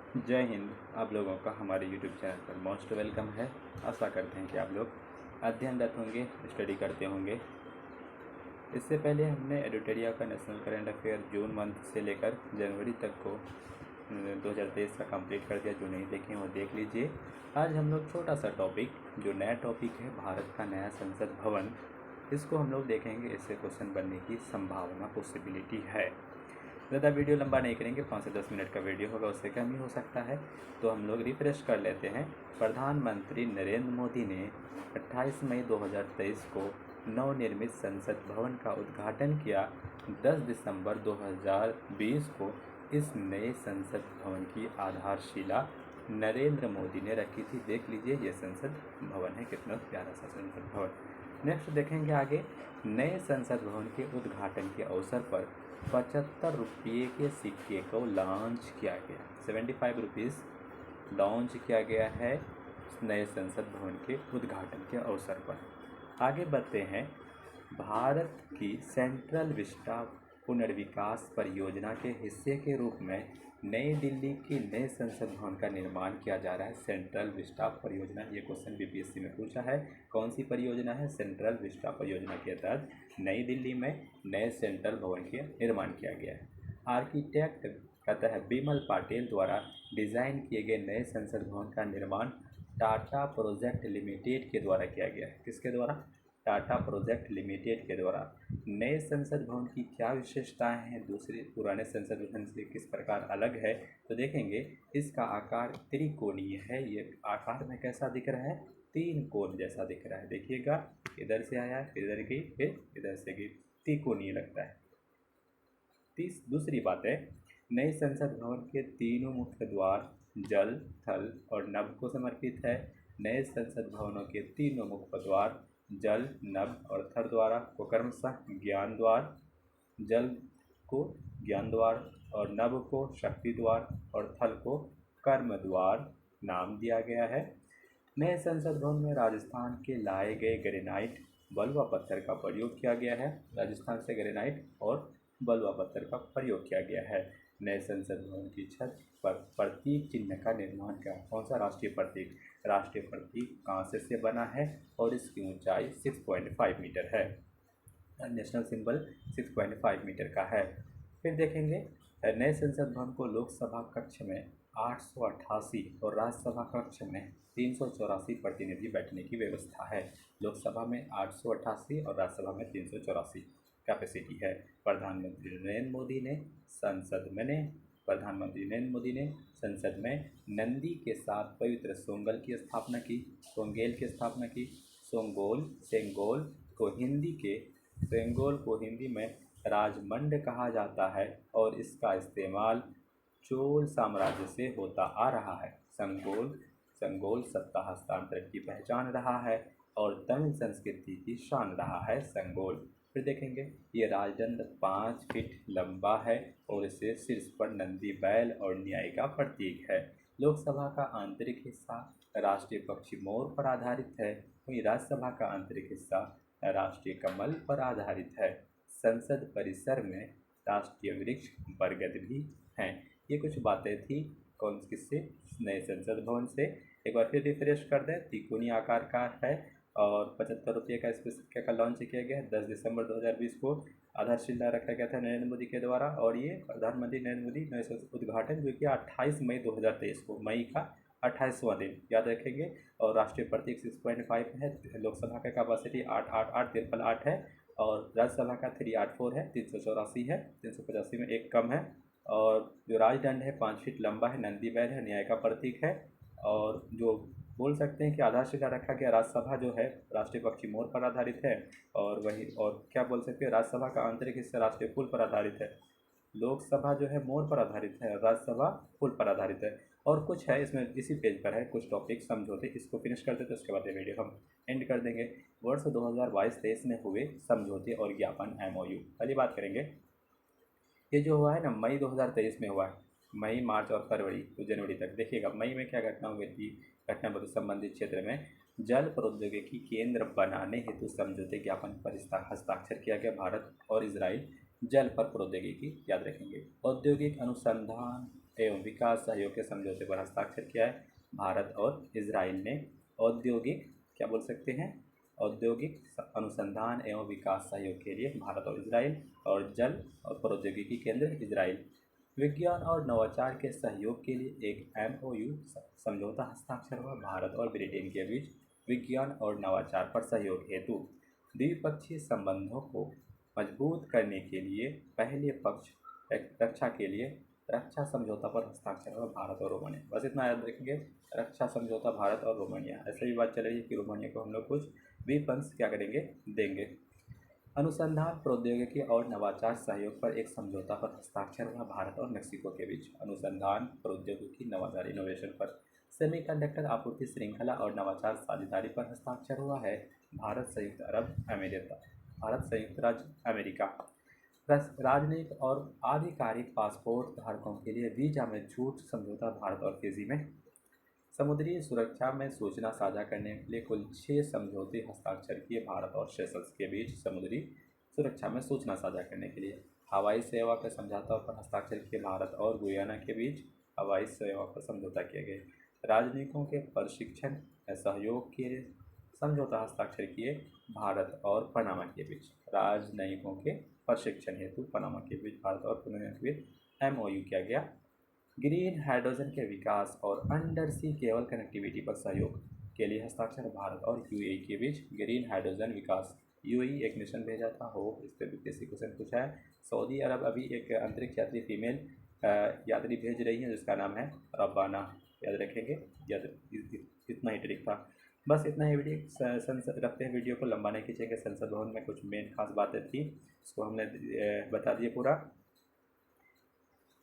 जय हिंद। आप लोगों का हमारे YouTube चैनल पर मोस्ट वेलकम है। आशा करते हैं कि आप लोग अध्ययनरत होंगे, स्टडी करते होंगे। इससे पहले हमने एडिटोरिया का national current affair June month से लेकर जनवरी तक को 2023 का कंप्लीट कर दिया। जो नहीं देखें वो देख लीजिए। आज हम लोग छोटा सा टॉपिक, जो नया टॉपिक है भारत का नया संसद भवन, इसको हम लोग देखेंगे। इससे क्वेश्चन बनने की संभावना, पॉसिबिलिटी है। ज़्यादा वीडियो लंबा नहीं करेंगे, 5 से 10 मिनट का वीडियो होगा, उससे कम ही हो सकता है। तो हम लोग रिफ्रेश कर लेते हैं। प्रधानमंत्री नरेंद्र मोदी ने 28 मई 2023 को नवनिर्मित संसद भवन का उद्घाटन किया। 10 दिसंबर 2020 को इस नए संसद भवन की आधारशिला नरेंद्र मोदी ने रखी थी। देख लीजिए, ये संसद भवन है, कितना प्यारा सा संसद भवन। नेक्स्ट देखेंगे आगे। नए संसद भवन के उद्घाटन के अवसर पर 75 रुपये के सिक्के को लॉन्च किया गया। 75 रुपीज़ लॉन्च किया गया है नए संसद भवन के उद्घाटन के अवसर पर। आगे बढ़ते हैं। भारत की सेंट्रल विस्टा पुनर्विकास परियोजना के हिस्से के रूप में नई दिल्ली की नए संसद भवन का निर्माण किया जा रहा है। सेंट्रल विस्टा परियोजना, ये क्वेश्चन बीपीएससी में पूछा है। कौन सी परियोजना है? सेंट्रल विस्टा परियोजना के तहत नई दिल्ली में नए सेंट्रल भवन का निर्माण किया गया है। आर्किटेक्ट कहता है बिमल पाटिल द्वारा डिज़ाइन किए गए नए संसद भवन का निर्माण टाटा प्रोजेक्ट लिमिटेड के द्वारा किया गया है। किसके द्वारा? टाटा प्रोजेक्ट लिमिटेड के द्वारा। नए संसद भवन की क्या विशेषताएं हैं, दूसरे पुराने संसद भवन से किस प्रकार अलग है, तो देखेंगे। इसका आकार त्रिकोणीय है। ये आकार में कैसा दिख रहा है? तीन कोण जैसा दिख रहा है। देखिएगा, इधर से आया, फिर इधर गई, फिर इधर से गई, त्रिकोणीय लगता है। दूसरी बात है, नए संसद भवन के तीनों मुख्य द्वार जल, थल और नभ को समर्पित है। नए संसद भवनों के तीनों मुख्य द्वार जल, नभ और थल द्वारा को क्रमशः ज्ञान द्वार, जल को ज्ञान द्वार और नभ को शक्ति द्वार और थल को कर्म द्वार नाम दिया गया है। नए संसद भवन में राजस्थान के लाए गए ग्रेनाइट बलुआ पत्थर का प्रयोग किया गया है। राजस्थान से ग्रेनाइट और बलुआ पत्थर का प्रयोग किया गया है। नए संसद भवन की छत पर प्रतीक चिन्ह का निर्माण किया। कौन सा? राष्ट्रीय प्रतीक। राष्ट्रीय प्रतीक कांसे से बना है और इसकी ऊंचाई 6.5 मीटर है। नेशनल सिंबल 6.5 मीटर का है। फिर देखेंगे, नए संसद भवन को लोकसभा कक्ष में 888 और राज्यसभा कक्ष में 384 प्रतिनिधि बैठने की व्यवस्था है। लोकसभा में 888 और राज्यसभा में 384 कैपेसिटी है। प्रधानमंत्री नरेंद्र मोदी ने संसद में नंदी के साथ पवित्र सोंगल की स्थापना की। सेंगोल को हिंदी में राजमंड कहा जाता है और इसका इस्तेमाल चोल साम्राज्य से होता आ रहा है। संगोल सत्ता हस्तांतरण की पहचान रहा है और तमिल संस्कृति की शान रहा है संगोल। फिर देखेंगे, ये राजदंड 5 फीट लंबा है और इसे शीर्ष पर नंदी बैल और न्याय का प्रतीक है। लोकसभा का आंतरिक हिस्सा राष्ट्रीय पक्षी मोर पर आधारित है, वहीं राज्यसभा का आंतरिक हिस्सा राष्ट्रीय कमल पर आधारित है। संसद परिसर में राष्ट्रीय वृक्ष बरगद भी हैं। ये कुछ बातें थी कौन किससे? नए संसद भवन से। एक बार फिर रिफ्रेश कर दें। त्रिकोणीय आकार का है और 75 रुपये का इस सिक्के का लॉन्च किया गया है। 10 दिसंबर 2020 को आधारशिला रखा गया था नरेंद्र मोदी के द्वारा। और ये प्रधानमंत्री नरेंद्र मोदी नए संसद उद्घाटन जो कि 28 मई 2023 को, मई का 28वां दिन, याद रखेंगे। और राष्ट्रीय प्रतीक 6.5 है। लोकसभा का कैपेसिटी 8 है और राज्यसभा का 384 है। 384 है, 385 में एक कम है। और जो राजदंड है 5 फीट लंबा है, नंदी बैल है, न्याय का प्रतीक है। और जो बोल सकते हैं कि आधारशिला रखा गया राज्यसभा जो है राष्ट्रीय पक्षी मोर पर आधारित है। और वही, और क्या बोल सकते हैं, राज्यसभा का आंतरिक हिस्सा राष्ट्रीय फूल पर आधारित है। लोकसभा जो है मोर पर आधारित है, राज्यसभा फूल पर आधारित है। और कुछ है इसमें, इसी पेज पर है कुछ टॉपिक समझौते। इसको फिनिश कर देते, उसके बाद ये वीडियो हम एंड कर देंगे। वर्ष 2022-23 में हुए समझौते और ज्ञापन MOU पहली बात करेंगे। ये जो हुआ है ना, मई 2023 में हुआ है। मई, मार्च और फरवरी तो जनवरी तक। देखिएगा मई में क्या घटना हुई थी। घटना पर संबंधित क्षेत्र में जल प्रौद्योगिकी केंद्र बनाने हेतु समझौते ज्ञापन पर हस्ताक्षर किया गया। भारत और इजराइल जल पर प्रौद्योगिकी, याद रखेंगे, औद्योगिक अनुसंधान, एवं विकास सहयोग के समझौते पर हस्ताक्षर किया है भारत और इजराइल ने। औद्योगिक क्या बोल सकते हैं, औद्योगिक अनुसंधान एवं विकास सहयोग के लिए भारत और इजराइल, और जल और प्रौद्योगिकी केंद्र इजराइल। विज्ञान और नवाचार के सहयोग के लिए एक MOU समझौता हस्ताक्षर हुआ भारत और ब्रिटेन के बीच विज्ञान और नवाचार पर सहयोग हेतु। द्विपक्षीय संबंधों को मजबूत करने के लिए पहले पक्ष रक्षा के लिए रक्षा समझौता पर हस्ताक्षर हुआ भारत और रोमानिया। बस इतना याद रखेंगे, रक्षा समझौता भारत और रोमानिया। ऐसे भी बात चल रही है कि रोमानिया को हम लोग कुछ वेपन्स क्या करेंगे, देंगे। अनुसंधान प्रौद्योगिकी और नवाचार सहयोग पर एक समझौता पर हस्ताक्षर हुआ भारत और मेक्सिको के बीच। अनुसंधान प्रौद्योगिकी नवाचार इनोवेशन पर सेमीकंडक्टर आपूर्ति श्रृंखला और नवाचार साझेदारी पर हस्ताक्षर हुआ है भारत संयुक्त राज्य अमेरिका। राजनयिक और आधिकारिक पासपोर्ट धारकों के लिए वीजा में छूट समझौता भारत और फिजी में। समुद्री सुरक्षा में सूचना साझा करने के लिए कुल 6 समझौते हस्ताक्षर किए भारत और सेशल्स के बीच। समुद्री सुरक्षा में सूचना साझा करने के लिए हवाई सेवा के समझौता पर हस्ताक्षर किए भारत और गुयाना के बीच। हवाई सेवा पर समझौता किए गए। राजनयिकों के प्रशिक्षण सहयोग के लिए समझौता हस्ताक्षर किए भारत और पनामा के बीच। राजनयिकों के प्रशिक्षण हेतु पनामा के बीच भारत और पनामा के बीच MOU किया गया। ग्रीन हाइड्रोजन के विकास और अंडर सी केबल कनेक्टिविटी पर सहयोग के लिए हस्ताक्षर भारत और UAE के बीच। ग्रीन हाइड्रोजन विकास UAE एक मिशन भेजा था, हो इस पर भी किसी क्वेश्चन पूछा है। सऊदी अरब अभी एक अंतरिक्ष यात्री फीमेल यात्री भेज रही है जिसका नाम है रब्बाना, याद रखेंगे। इतना ही ट्रिक था, बस इतना ही। वीडियो रखते हैं, वीडियो को लंबा नहीं खींचेंगे। संसद भवन में कुछ मेन खास बातें थी, उसको हमने बता दिए पूरा।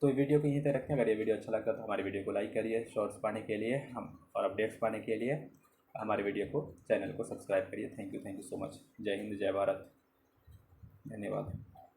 तो वीडियो को यहीं तक रखते हैं। अगर ये वीडियो अच्छा लगता है तो हमारे वीडियो को लाइक करिए। शॉर्ट्स पाने के लिए हम और अपडेट्स पाने के लिए हमारे वीडियो को, चैनल को सब्सक्राइब करिए। Thank you so much. जय हिंद, जय भारत, धन्यवाद।